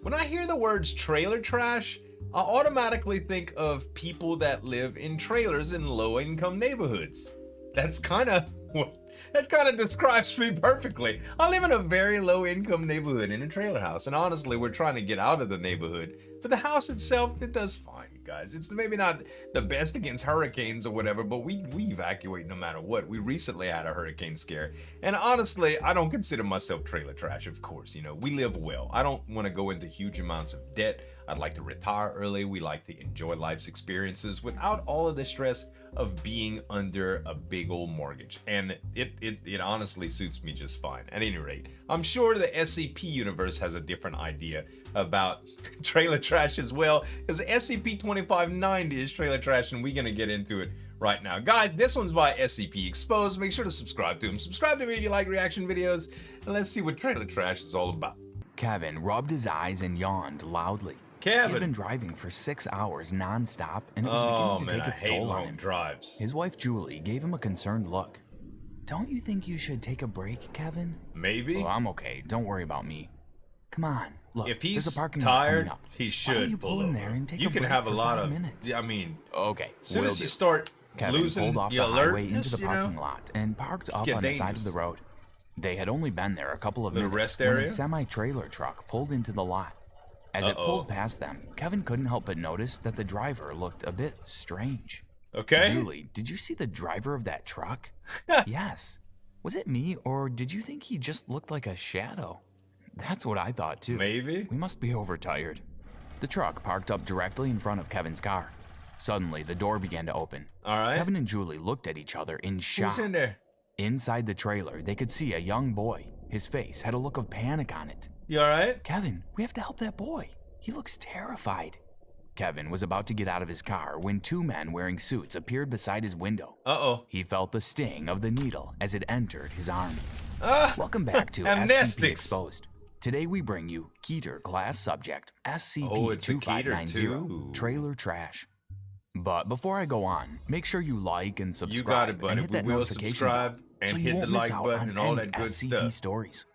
When I hear the words trailer trash, I automatically think of people that live in trailers in low-income neighborhoods. That kind of describes me perfectly. I live in a very low-income neighborhood in a trailer house, and honestly, we're trying to get out of the neighborhood. But the house itself, it does fine, you guys. It's maybe not the best against hurricanes or whatever, but we evacuate no matter what. We recently had a hurricane scare, and honestly, I don't consider myself trailer trash, of course. You know, we live well. I don't want to go into huge amounts of debt. I'd like to retire early. We like to enjoy life's experiences without all of the stress of being under a big old mortgage. And it honestly suits me just fine. At any rate, I'm sure the SCP universe has a different idea about trailer trash as well, because SCP-2590 is trailer trash, and we're gonna get into it right now. Guys, this one's by SCP Exposed. Make sure to subscribe to him. Subscribe to me if you like reaction videos, and let's see what trailer trash is all about. Kevin rubbed his eyes and yawned loudly. Kevin. He'd been driving for 6 hours non-stop, and it was beginning to take its toll on him. Drives. His wife Julie gave him a concerned look. Don't you think you should take a break, Kevin? Maybe. Well, I'm okay. Don't worry about me. Come on. Look, if he's there's a parking tired, lot coming up. he should Why don't you pull pull in over. there and take You a can break have a for lot 5 of minutes. I mean, okay. as soon as you start Kevin losing pulled off the the highway into alertness, the parking lot and parked up Get on the side dangerous. of the road. They had only been there a couple of Little minutes rest when area? a semi-trailer truck pulled into the lot. As it pulled past them, Kevin couldn't help but notice that the driver looked a bit strange. Okay. Julie, did you see the driver of that truck? Yes. Was it me, or did you think he just looked like a shadow? That's what I thought too. Maybe. We must be overtired. The truck parked up directly in front of Kevin's car. Suddenly, the door began to open. All right. Kevin and Julie looked at each other in shock. Who's in there? Inside the trailer, they could see a young boy. His face had a look of panic on it. You all right? Kevin, we have to help that boy. He looks terrified. Kevin was about to get out of his car when 2 men wearing suits appeared beside his window. Uh-oh. He felt the sting of the needle as it entered his arm. Welcome back to Amnestics. SCP Exposed. Today we bring you Keter class subject it's a SCP-2590 Keter too. Trailer Trash. But before I go on, make sure you like and subscribe. You got it, buddy. And hit that We will notification subscribe bell and so you hit the won't miss like out button on and all any that good SCP stuff. stories.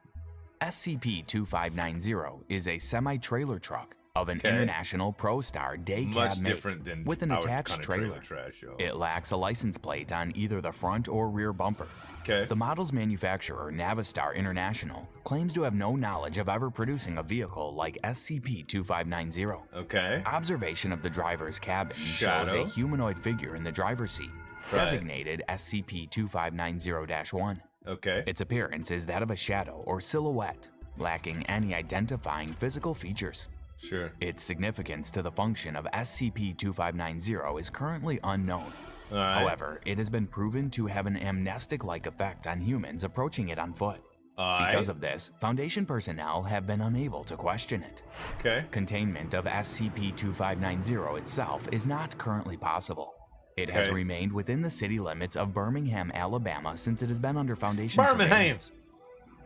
SCP-2590 is a semi-trailer truck of an Okay. International ProStar day Much cab make different than with an our attached kind of trailer. trash, yo. It lacks a license plate on either the front or rear bumper. Okay. The model's manufacturer, Navistar International, claims to have no knowledge of ever producing a vehicle like SCP-2590. Okay. Observation of the driver's cabin Shadow. shows a humanoid figure in the driver's seat, Right. designated SCP-2590-1. Okay. Its appearance is that of a shadow or silhouette, lacking any identifying physical features. Sure. Its significance to the function of SCP-2590 is currently unknown. All right. However, it has been proven to have an amnestic-like effect on humans approaching it on foot. Because of this, Foundation personnel have been unable to question it. Okay. Containment of SCP-2590 itself is not currently possible. It has Okay. remained within the city limits of Birmingham, Alabama since it has been under Foundation Birmingham. surveillance.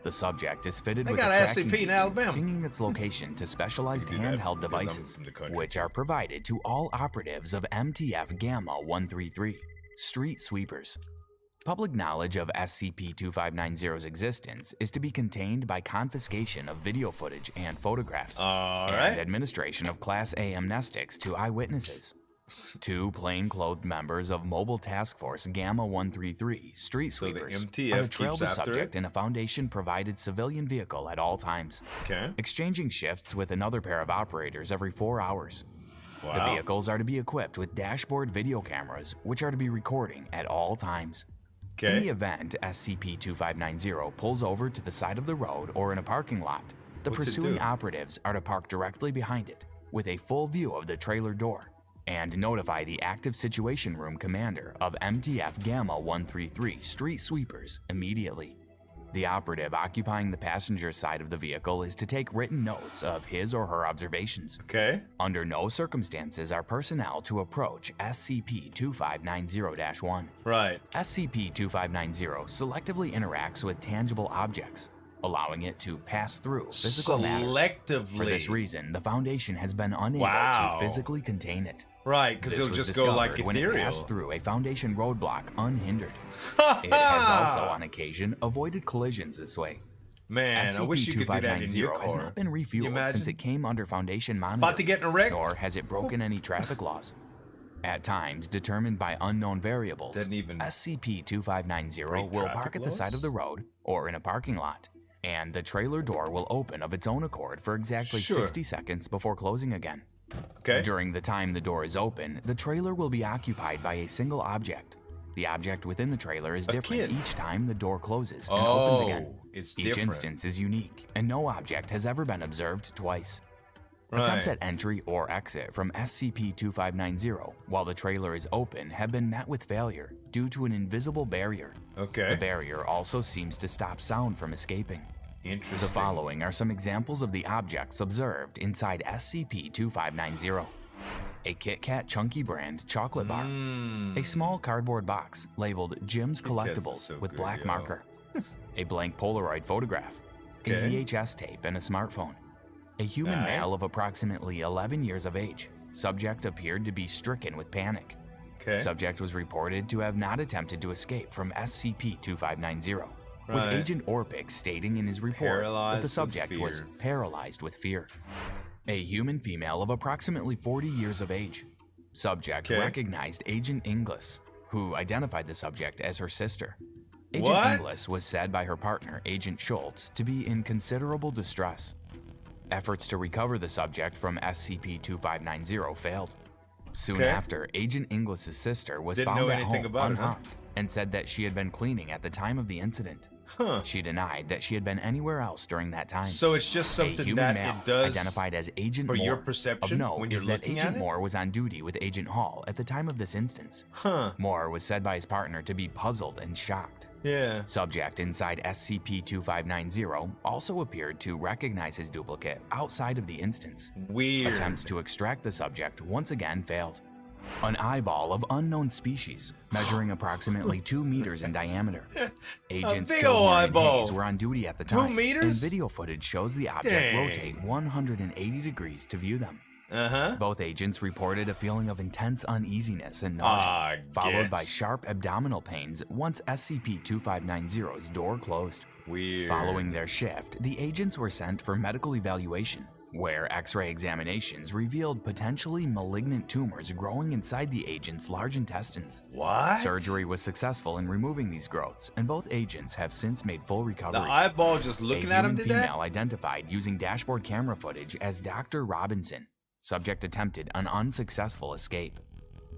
The subject is fitted They with a got tracking SCP in beacon, Alabama. pinging its location to specialized Do that handheld because I'm devices, from the country. which are provided to all operatives of MTF Gamma 133, street sweepers. Public knowledge of SCP-2590's existence is to be contained by confiscation of video footage and photographs, All and right. administration of Class A amnestics to eyewitnesses. 2 plainclothes members of Mobile Task Force Gamma 133 street So the sweepers MTF are to trail keeps the after subject it? in a Foundation-provided civilian vehicle at all times, Okay. exchanging shifts with another pair of operators every 4 hours. Wow. The vehicles are to be equipped with dashboard video cameras, which are to be recording at all times. In the Okay. event SCP-2590 pulls over to the side of the road or in a parking lot, the What's it pursuing do? operatives are to park directly behind it, with a full view of the trailer door, and notify the active situation room commander of MTF Gamma 133 street sweepers immediately. The operative occupying the passenger side of the vehicle is to take written notes of his or her observations. Okay. Under no circumstances are personnel to approach SCP-2590-1. Right. SCP-2590 selectively interacts with tangible objects, allowing it to pass through physical matter. Selectively. For this reason, the Foundation has been unable Wow. to physically contain it. Right, because This it'll was just go like discovered when it ethereal. passed through a Foundation roadblock unhindered. It has also, on occasion, avoided collisions this way. Man, I wish you could do that in your SCP-2590 has car. not been Can you refueled imagine? since it came under Foundation monitoring, About to get in a wreck? nor has it broken any traffic laws. At times determined by unknown variables, Doesn't even SCP-2590 break will traffic park at the side laws? of the road or in a parking lot, and the trailer door will open of its own accord for exactly Sure. 60 seconds before closing again. Okay. During the time the door is open, the trailer will be occupied by a single object. The object within the trailer is different kid. each time the door closes and opens again. It's Each different. instance is unique, and no object has ever been observed twice. Right. Attempts at entry or exit from SCP-2590 while the trailer is open have been met with failure due to an invisible barrier. Okay. The barrier also seems to stop sound from escaping. Interesting. The following are some examples of the objects observed inside SCP-2590. A Kit Kat Chunky brand chocolate bar. A small cardboard box labeled Jim's Kit Kats is Collectibles so with good, black yo. marker. A blank Polaroid photograph. A Okay. VHS tape and a smartphone. A human Alright. male of approximately 11 years of age. Subject appeared to be stricken with panic. Okay. Subject was reported to have not attempted to escape from SCP-2590, with Right. Agent Orpik stating in his report that Paralyzed the with subject was fear. paralyzed with fear. A human female of approximately 40 years of age. Subject Okay. recognized Agent Inglis, who identified the subject as her sister. Agent What? Inglis was said by her partner, Agent Schultz, to be in considerable distress. Efforts to recover the subject from SCP-2590 failed. Soon Okay. after, Agent Inglis' sister was Didn't found know at anything home about it, huh? unharmed and said that she had been cleaning at the time of the incident. Huh. She denied that she had been anywhere else during that time. So it's just A something human that male, it does identified as Agent for Moore. your perception Of note when you're is that looking Agent at it? Moore was on duty with Agent Hall at the time of this instance. Huh. Moore was said by his partner to be puzzled and shocked. Yeah. Subject inside SCP-2590 also appeared to recognize his duplicate outside of the instance. Weird. Attempts to extract the subject once again failed. An eyeball of unknown species, measuring approximately 2 meters in diameter. Agents big ol' Kilhorn and eyeball. Hayes were on duty at the 2 time, meters? and video footage shows the object Dang. rotate 180 degrees to view them. Uh-huh. Both agents reported a feeling of intense uneasiness and nausea, followed by guess. sharp abdominal pains once SCP-2590's door closed. Weird. Following their shift, the agents were sent for medical evaluation, where X-ray examinations revealed potentially malignant tumors growing inside the agents' large intestines. What? Surgery was successful in removing these growths, and both agents have since made full The recoveries. eyeball just looking at him A did human that? female identified using dashboard camera footage as Dr. Robinson. Subject attempted an unsuccessful escape.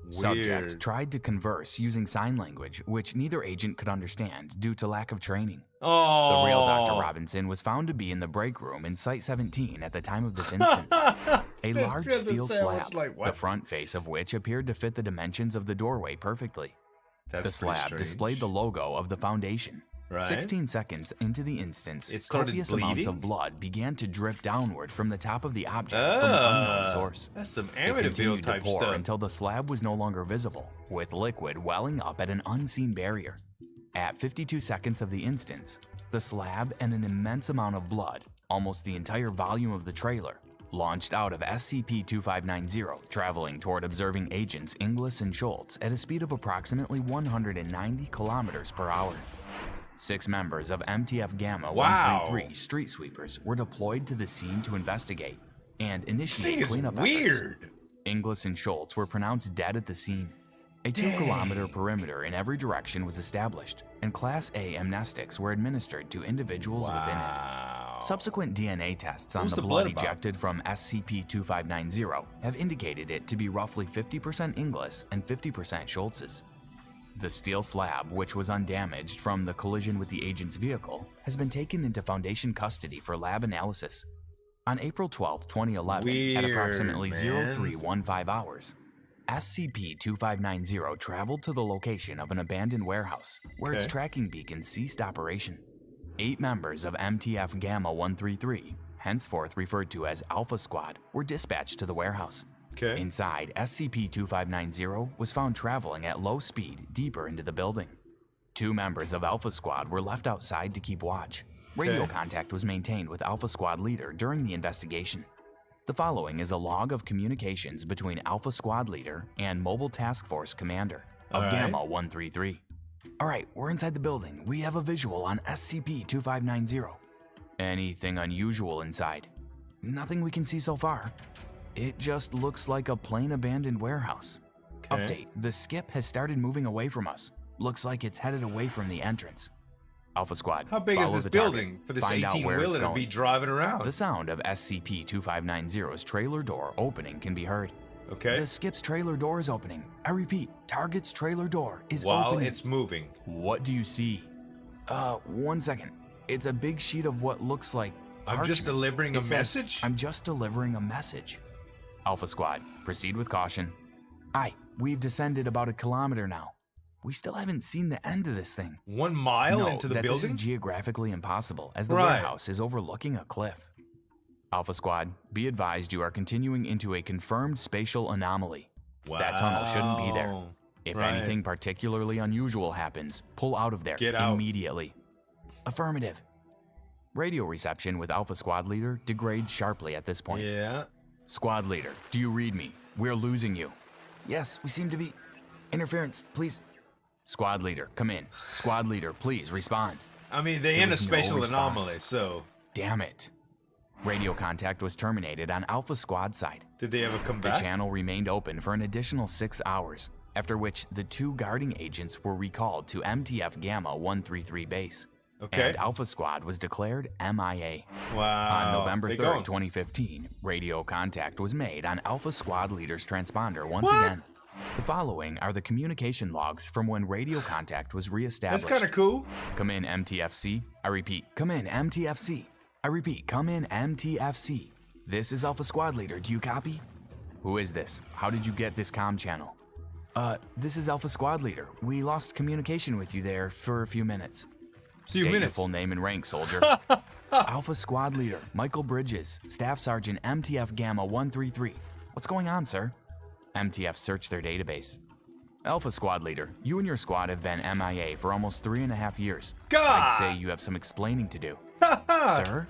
Subject Weird. tried to converse using sign language, which neither agent could understand due to lack of training. Oh. The real Dr. Robinson was found to be in the break room in Site 17 at the time of this instance. A large It's steel the sandwich, slab, like, what? the front face of which appeared to fit the dimensions of the doorway perfectly. That's The slab pretty displayed the strange. logo of the Foundation. Right. 16 seconds into the instance, It started copious amounts bleeding? of blood began to drip downward from the top of the object from an unknown source. That's some It Amityville continued to type pour stuff. until the slab was no longer visible, with liquid welling up at an unseen barrier. At 52 seconds of the instance, the slab and an immense amount of blood, almost the entire volume of the trailer, launched out of SCP-2590, traveling toward observing agents Inglis and Schultz at a speed of approximately 190 kilometers per hour. 6 members of MTF Gamma Wow. 133 street sweepers were deployed to the scene to investigate and This thing initiate is cleanup efforts. weird. Inglis and Schultz were pronounced dead at the scene. A 2-kilometer perimeter in every direction was established, and Class A amnestics were administered to individuals within it. Wow. Subsequent DNA tests on What's the the blood blood about? ejected from SCP-2590 have indicated it to be roughly 50% Inglis and 50% Schultz's. The steel slab, which was undamaged from the collision with the agent's vehicle, has been taken into Foundation custody for lab analysis. On April 12, 2011, at Weird, approximately man. 0315 hours, SCP-2590 traveled to the location of an abandoned warehouse, where its Okay. tracking beacon ceased operation. 8 members of MTF Gamma 133, henceforth referred to as Alpha Squad, were dispatched to the warehouse. Okay. Inside, SCP-2590 was found traveling at low speed deeper into the building. 2 members of Alpha Squad were left outside to keep watch. Radio Okay. contact was maintained with Alpha Squad leader during the investigation. The following is a log of communications between Alpha Squad leader and Mobile Task Force commander of All right. Gamma 133. All right, we're inside the building. We have a visual on SCP-2590. Anything unusual inside? Nothing we can see so far. It just looks like a plain abandoned warehouse. Okay. Update, the skip has started moving away from us. Looks like it's headed away from the entrance. Alpha Squad, How big is follow this the target. building for this Find out where it's 18-wheeler to going. be driving around? The sound of SCP-2590's trailer door opening can be heard. Okay. The skip's trailer door is opening. I repeat, target's trailer door is While opening. it's moving. What do you see? 1 second. It's a big sheet of what looks like I'm just parchment. delivering a It says, message? I'm just delivering a message. Alpha Squad, proceed with caution. Aye, we've descended about 1 kilometer now. We still haven't seen the end of this thing. 1 mile No, into the that building? this is geographically impossible, as the Right. warehouse is overlooking a cliff. Alpha Squad, be advised you are continuing into a confirmed spatial anomaly. That tunnel shouldn't be there. Wow. If Right. anything particularly unusual happens, pull out of there Get out. immediately. Affirmative. Radio reception with Alpha Squad Leader degrades sharply at this point. Yeah. Squad Leader, do you read me? We're losing you. Yes, we seem to be. Interference, please. Squad Leader, come in. Squad Leader, please respond. I mean, they're There in a was no spatial response. anomaly, so Damn it. Radio contact was terminated on Alpha Squad side. did they ever come The back? channel remained open for an additional 6 hours, after which the 2 guarding agents were recalled to MTF Gamma 133 base. Okay. And Alpha Squad was declared MIA. Wow. On November They 3rd, gone. 2015, radio contact was made on Alpha Squad Leader's transponder once What? again. The following are the communication logs from when radio contact was That's reestablished. kind of cool. Come in, MTFC. I repeat, come in, MTFC. I repeat, come in, MTFC. This is Alpha Squad Leader. Do you copy? Who is this? How did you get this comm channel? This is Alpha Squad Leader. We lost communication with you there for a few minutes. Few State your minutes. full name and rank, soldier. Alpha Squad Leader, Michael Bridges, Staff Sergeant MTF Gamma 133. What's going on, sir? MTF searched their database. Alpha Squad Leader, you and your squad have been MIA for almost 3.5 years. God! I'd say you have some explaining to do. Sir,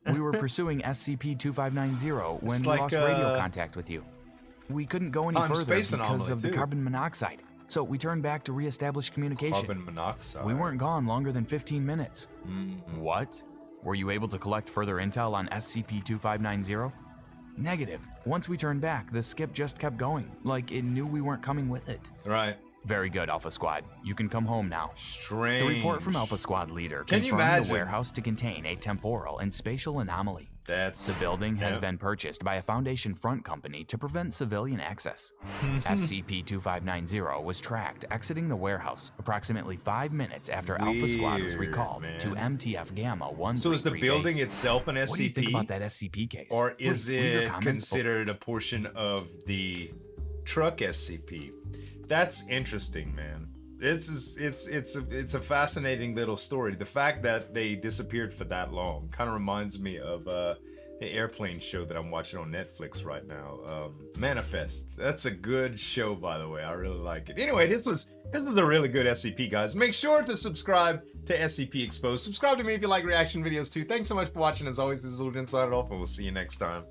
we were pursuing SCP-2590 when It's we like, lost radio contact with you. We couldn't go any Time further space because anomaly, of the too. carbon monoxide, so we turned back to reestablish communication. Carbon monoxide. We weren't gone longer than 15 minutes. Mm. What? Were you able to collect further intel on SCP-2590? Negative. Once we turned back, the skip just kept going, like it knew we weren't coming with it. Right. Very good, Alpha Squad. You can come home now. Strange. The report from Alpha Squad Leader Can you confirmed imagine? the warehouse to contain a temporal and spatial anomaly. That's The building has yeah. been purchased by a Foundation front company to prevent civilian access. SCP-2590 was tracked exiting the warehouse approximately 5 minutes after Alpha Squad was Weird, recalled man. to MTF Gamma 133 So is the building base. itself an SCP? What do you think about that SCP case? Or is Please leave your it comments considered a portion of the truck SCP? That's interesting, man. It's a fascinating little story. The fact that they disappeared for that long kind of reminds me of the airplane show that I'm watching on Netflix right now, Manifest. That's a good show, by the way. I really like it. Anyway, this was a really good SCP, guys. Make sure to subscribe to SCP Exposed. Subscribe to me if you like reaction videos too. Thanks so much for watching. As always, this is Zueljin signing off, and we'll see you next time.